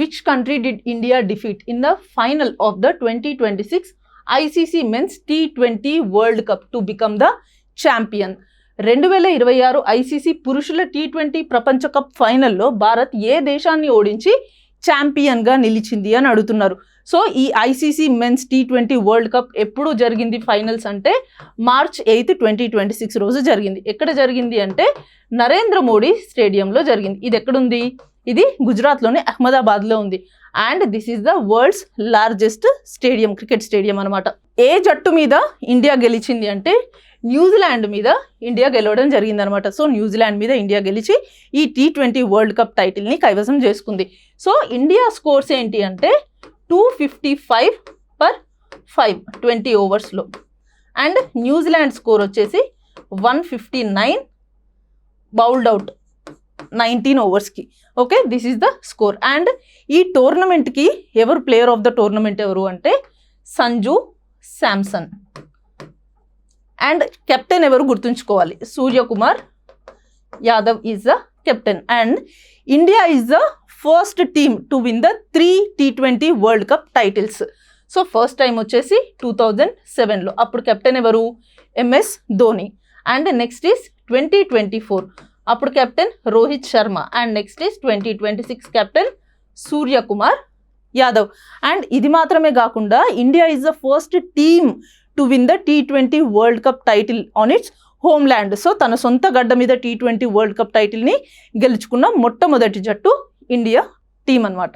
Which country did India defeat in the final of the 2026 ICC men's T20 world cup to become the champion? 2026 ICC పురుషుల T20 ప్రపంచ cup ఫైనల్లో భారత్ ఏ దేశాన్ని ఓడించి ఛాంపియన్గా నిలిచింది అని అడుగుతున్నారు. సో ఈ ICC men's T20 world cup ఎప్పుడు జరిగింది ఫైనల్స్ అంటే March 8, 2026 రోజు జరిగింది. ఎక్కడ జరిగింది అంటే నరేంద్ర మోడీ స్టేడియంలో జరిగింది. ఇది ఎక్కడుంది? ఇది గుజరాత్లోని అహ్మదాబాద్లో ఉంది. And this is the world's largest stadium, cricket stadium అనమాట. ఏ జట్టు మీద ఇండియా గెలిచింది అంటే న్యూజిలాండ్ మీద ఇండియా గెలవడం జరిగిందనమాట. సో న్యూజిలాండ్ మీద ఇండియా గెలిచి ఈ T20 వరల్డ్ కప్ టైటిల్ని కైవసం చేసుకుంది. సో ఇండియా స్కోర్స్ ఏంటి అంటే 255/5 20 ఓవర్స్లో. అండ్ న్యూజిలాండ్ స్కోర్ వచ్చేసి 159 బౌల్డ్ అవుట్ 19 ఓవర్స్కి. Okay, this is the score. And ఈ టోర్నమెంట్కి ఎవరు ప్లేయర్ ఆఫ్ ద టోర్నమెంట్ ఎవరు అంటే సంజు శాంసన్. అండ్ కెప్టెన్ ఎవరు గుర్తుంచుకోవాలి, Suryakumar Yadav is the captain. And India is the first team to win the 3 T20 world cup titles. So first time వచ్చేసి 2007లో, అప్పుడు captain ఎవరు? MS Dhoni. And next is 2024, అప్పుడు captain Rohit Sharma. And next is 2026 captain Suryakumar Yadav. And ఇది మాత్రమే కాకుండా India is the first team to win the T20 world cup title on it's homeland. So తన సొంత గడ్డ మీద T20 వరల్డ్ కప్ టైటిల్ని గెలుచుకున్న మొట్టమొదటి జట్టు ఇండియా టీం అన్నమాట.